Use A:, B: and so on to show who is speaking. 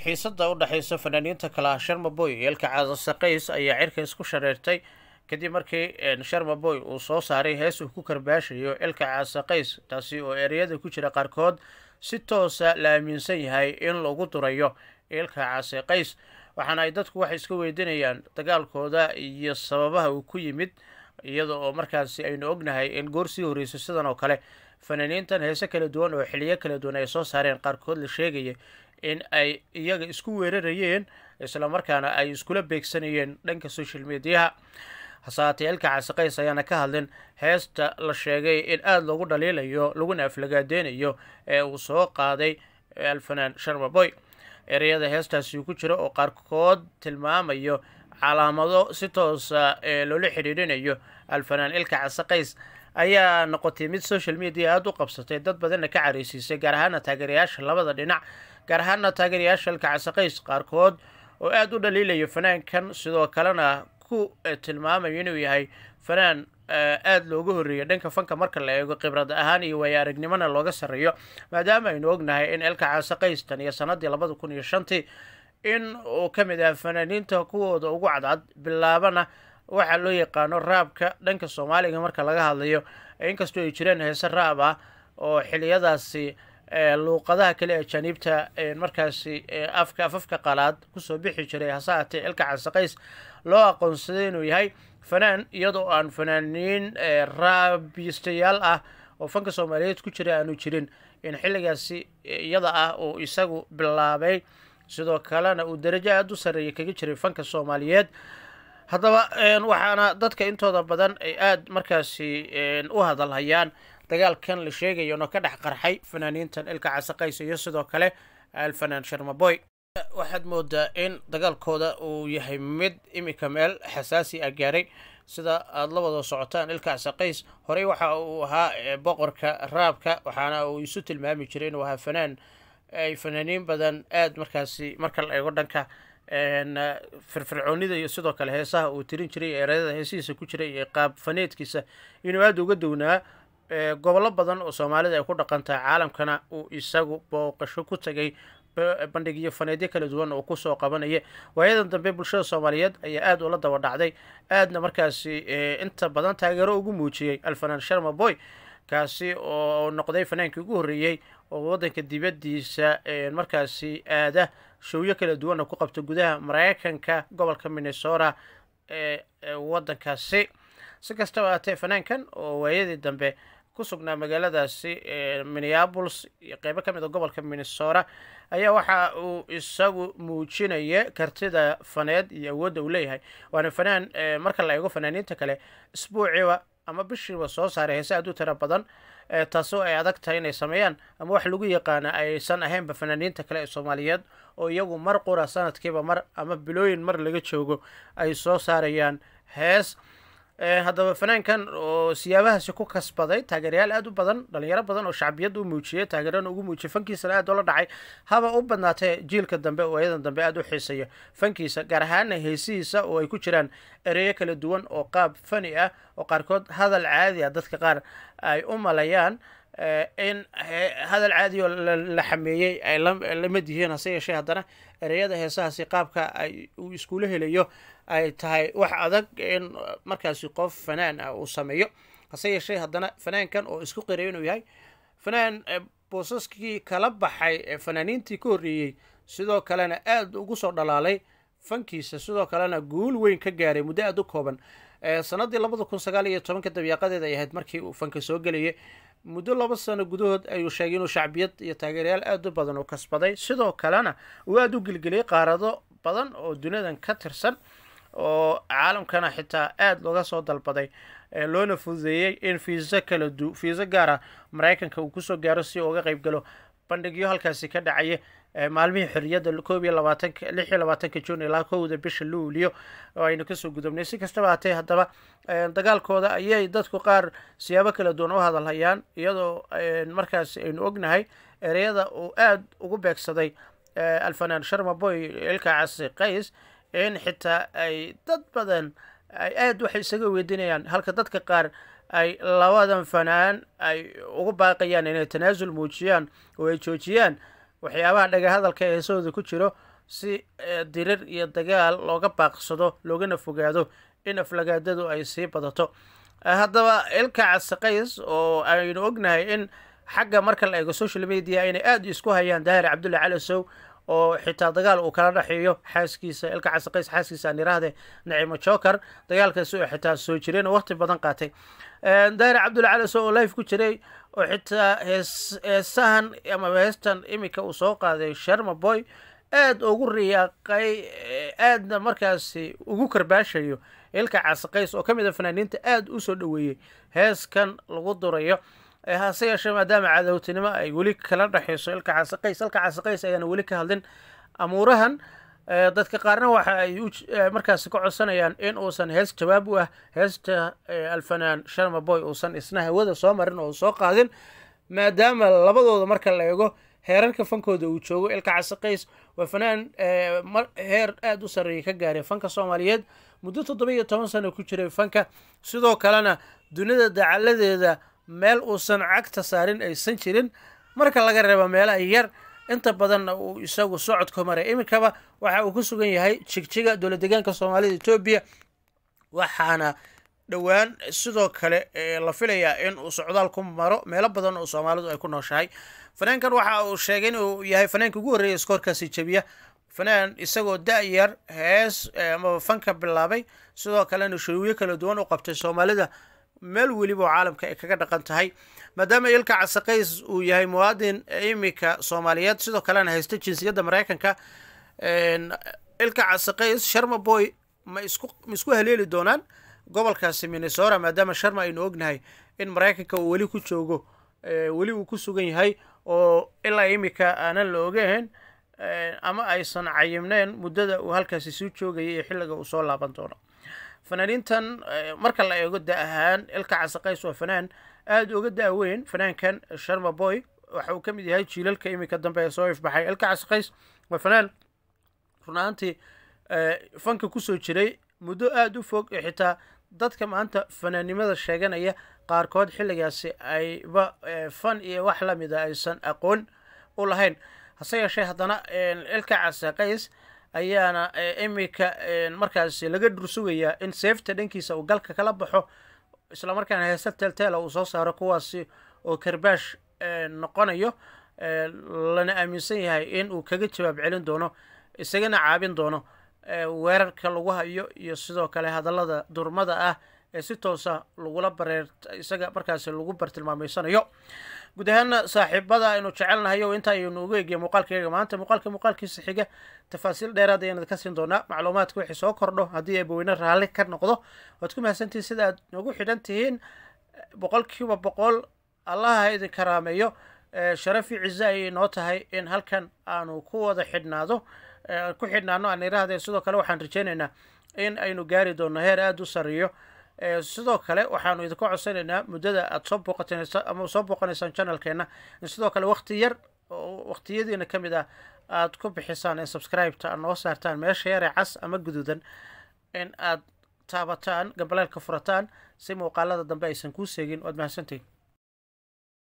A: xiisada u dhaxaysa fanaaniinta kala Sharma Boy iyo Ilka Caasa Qays ayaa cirka isku shareertay kadib markii Sharma Boy uu soo saaray hees uu ku karbaashayo Ilka Caasa Qays taasi oo ereyada ku jira qaarkood si toos ah la aaminsan yahay in lagu durayo Ilka Caasa Qays waxaana ay dadku wax iska weydiinayaan dagaalkooda iyo sababaha uu ku yimid iyadoo oo markaasi aynu ognahay in goorsii horeysay sidan oo kale fanaaniintan heese kala duwan oo xiliyo kala duwan ay soo saareen qaarkood la sheegay in ay iyaga isku weerarayeen isla markaana ay iskula beegsanayeen dhanka social media hasaatee Ilka Caasa Qays ayaana ka hadlin heesta la sheegay in aad loogu dhaliilayo laguna aflagaadenayo ee uu soo qaaday alfanaan Sharma Boy ereyada heestaasi ku jira oo qaarkood tilmaamayo calaamado si toos ah loola xiriirinayo alfanaan Ilka Caasa Qays ayaa noqotay mid social media aad u qabsatay dad badan ka careysiisay gaar ahaan taageerayaasha labada dhinac gaar ahaan taageerayaasha Ilka Caasa Qays qaarkood oo aad u dhaliilayo fanaankan sidoo kalena ku tilmaamayo inuu yahay fanaan aad looga horeeyo dhanka fanka marka la eego khibrad ahaan iyo way aragnimada looga sareeyo maadaama aynu ognahay in Ilka Caasa Qays tan iyo sanadii 2005 in uu ka mid ah fanaaniinta kuwooda ugu cadcad bilaabana waxa loo yaqaano raabka dhanka Soomaaliga marka laga hadlayo inkastoo ay jireen heese raab ah oo xiliyadaasi luuqadaha kale ee janiibta markaasi afka qalaad ku soo bixi jiray hasaatee Ilka Caasa Qays loo aqoonsaday inuu yahay fanaan iyadoo aan fanaaniin raabistayaal ah oo fanka Soomaaliyeed ku jira aanu jirin in xilligaasi iyada ah oo isagu bilaabay sidoo kalena uu darajo aad u sareeyay kaga jiray fanka Soomaaliyeed haddaba waxaana dadka intooda badan ay aad markaasi u hadalhayaan dagaalkan la sheegayo inuu ka dhex qarxay fanaaniintan Ilka Caasa Qays iyo sidoo kale alfanaan Sharma Boy waxaad moodaa in dagaalkooda uu yahay mid imika meel xasaasi ah gaaray sida aad la wada socotaan Ilka Caasa Qays horey waxa uu ahaa boqorka raabka waxaana uu isu tilmaami jiray inuu ahaa fanaan ay fanaaniin badan aad markaasi marka la eego dhanka firfircoonida iyo sidoo kale heesaha uu tirin jiray ereyada heesihiisa ku jiray iyo qaab faneedkiisa inuu aad uga downaa gobollo badan oo Soomaalida ay ku dhaqantaa caalamkana uu isagu booqasho ku tagay bandhigyo faneedyo kala duwan oo ku soo qabanaya waayadan dambe bulshada Soomaaliyeed ayaa aad ula daba dhacday aadna markaasi inta badan taageero ugu muujiyay alfanaan Sharma Boy kaasi oo noqday fanaankii ugu horeeyay oo wadanka dibadiisa markaasi aada showyo kala duwan oo ku qabta gudaha Mareykanka gobolka Minnesota wadankaasi si kastaba ahaatee fanaankan oo waayadii dambe ku sugnaa magaaladaasi Minneapolis iyo qaybo ka mid ah gobolka Minnesota ayaa waxa uu isagu muujinaya kartida faneed iyo awoodda uu leeyahay waana fanaan marka la eego fanaaniinta kale isbuuciiba ama bishiiba soo saaray heese aad u tiro badan taasoo ay adag tahay inay sameeyaan ama wax lagu yaqaana aysan ahaynba fanaaniinta kale ee Soomaaliyeed oo iyagu mar qura sanadkiiba mar ama bilooyin mar laga joogo ay soo saarayaan hees haddaba fanaankan oo siyaabahaasi ku kasbaday taageerayaal aad u badan dhalinyaro badan oo shacbiyad u muujiyay taageerana ugu muujiyay fankiisa aad ula dhacay haba u badnaatay jiilka dambe oo ayadan dambe aad u xiiseeyo fankiisa gaar ahaan heesihiisa oo ay ku jiraan ereyo kala duwan oo qaab fani ah oo qaarkood hadal caadi ah dadka qaar ay u malayaan in hadal caadi oo la xameeyay ay la mid yihiin hase yeeshee haddana ereyada heesahaasi qaabka ay uu iskuula helayo ay tahay wax adag in markaasi qof fanaan ah uu sameeyo hase yeeshee haddana fanaankan oo isku qiray inuu yahay fanaan boosaskii kala baxay fanaaniintii ka horreeyay sidoo kalena aad ugu soo dhalaalay fankiisa sidoo kalena guul weyn ka gaaray muddo aad u kooban sanadii 2019 dabiiqadeeda ay ahayd markii uu fanka soo gelayay muddo 2 sano gudahood ayuu sheegay inuu shacbiyad iyo taageerayaal aad u badan oo kasbaday sidoo kalena uu aad u gilgilay qaarado badan oo duniyadan ka tirsan oo caalamkana xitaa aad looga soo dalbaday loona fududeeyay in fiisa gaar ah Mareykanka uu ku soo gaaro si uu uga qayb galo bandhigyo halkaasi ka dhacaya maalmihii xorriyadda 26 June ilaa 1 bisha Luulyo oo aynu ka soo gudubnay si kastaba ahaatee haddaba dagaalkooda ayay dadku qaar siyaabo kala duwan u hadalhayaan iyadoo markaas aynu ognahay ereyada uu aad ugu beegsaday alfanaan Sharma Boy Ilka Caasa Qays in xitaa ay dad badan ay aad wax isaga weydiinayaan halka dadka qaar ay labadan fanaan ay ugu baaqayaan inay tanaasul muujiyaan oo ay joojiyaan waxyaabaha dhaga hadalka ee heesooda ku jiro si dirir iyo dagaal looga baaqsado loogana fogaado in aflagaadadu ay sii badato. haddaba ilka casaqays oo aynu ognahay in xagga marka la eego social media inay aad isku hayaan daahir cabdulle calasow oo xitaa dagaal uu kala dhaxeeyo xaaskiisa ilka casaqays xaaskiisa aan yiraahde Naciimo Joker dagaalkaasi oo xitaa soo jireen oo waqti badan qaatay. daahir cabdulle calasow oo live ku jiray oo xitaa heesahan ama heestan imika uu soo qaaday Sharma Boy aad ugu riyaaqay aadna markaasi ugu karbaashayo ilka casaqays oo kamid ah fanaaniinta aad u soo dhaweeyay heeskan lagu durayo. hase yeeshee maadaama cadowtinimo ay weli kala dhaxayso ilka casaqays ayaan weli ka hadlin amuurahan. dadka qaarna waxa ay markaasi ka codsanayaan in uusan hees jawaab u ah heesta alfanaan Sharma Boy uusan isna hawada soo marin oo soo qaadin, maadaama labadooda marka la eego heerarka fankooda uu joogo. ilka casaqays waa fanaan heer aad u sareeya ka gaaray fanka Soomaaliyeed muddo 17 sano ku jiray fanka, sidoo kalena dunida dacaladeeda meel uusan cagta saarin aysan jirin marka laga reebo meelaha yar. inta badanna uu isagu socodka maray. imikaba waxa uu ku sugan yahay Jigjiga dowlad deegaanka Soomaalida Itoobiya, waxaana dhowaan sidoo kale la filayaa in uu socdaal ku maro meelo badan oo Soomaalidu ay ku nooshahay. fanaankan waxa uu sheegay inuu yahay fanaanka ugu horreeyay iskoorkaasi jabiya, fanaan isagoo da'yar hees ama fanka bilaabay, sidoo kalena shirwiyo kala duwan u qabtay Soomaalida meel weliba caalamka ay kaga dhaqan tahay. maadaama ilka casaqays uu yahay muwaadin imika Soomaaliyeed sidoo kalena haysta jinsiyadda Mareykanka, ilka casaqays Sharma Boy ma isku haleeli doonaan gobolkaasi Minnesota, maadaama Sharma aynu ognahay in Mareykanka uu weli ku joogo, weli uu ku sugan yahay oo ilaa imika aanan la ogeyn ama aysan cayimneen muddada uu halkaasi soo joogayay iyo xilliga uu soo laaban doono. fanaaniintan marka la eego da ahaan ilka casaqays waa fanaan aad uga daaweyn. fanaankan Sharma Boy waxa uu ka mid yahay jiilalka imika dambe ee soo ifbaxay. ilka casaqays waa fanaan run ahaantii fanka kusoo jiray muddo aad u fog, xitaa dadka maanta fanaannimada sheeganaya qaarkood xilligaasi ayba fan iyo wax la mid ah aysan aqoon u lahayn. hase yeeshee haddana ilka casaqays ayaana imika markaasi laga dhursugayaa in seefta dhankiisa uu galka kala baxo, isla markaana heesa teelteela uu soo saaro kuwaasi oo karbaash noqonayo, lana aaminsan yahay in uu kaga jawaab celin doono isagana caabin doono weerarka lagu hayo iyo sidoo kale hadallada durmada ah ee si toosa lagula isaga markaasi lagu bartilmaameysanayo. guud ahaan saaxiibada aynu jecelnahay oo inta aynu ugu eegay muuqaalkayga maanta muuqaalkiisa xiga tafaasiil dheeraad ayaan ka siin doonaa. macluumaadka wixii soo kordho haddii ay baweyne raalli ka noqdo waad ku mahadsantihiin sida aad noogu xidhan tihiin 100% allaha idin karaameeyo. sharafi ciise ay noo tahay in halkan aanu ku wada xidhnaano aan iraahday. sidoo kale waxaan rajaynaynaa in aynu gaari doono heer aad u sareeyo. sidoo kale waxaanu idinka codsanaynaa muddada aad soo booqanaysaan channelkeena in sidoo kale waqti yar oo waqtiyadiina ka mid ah aad ku bixisaan in subscribe-ta noo saartaan meesha yar ee cas ama guduudan, in aad taabataan gambaleelka furataan si muuqaalada dambe aysan kuu seegin. waad mahadsantihiin.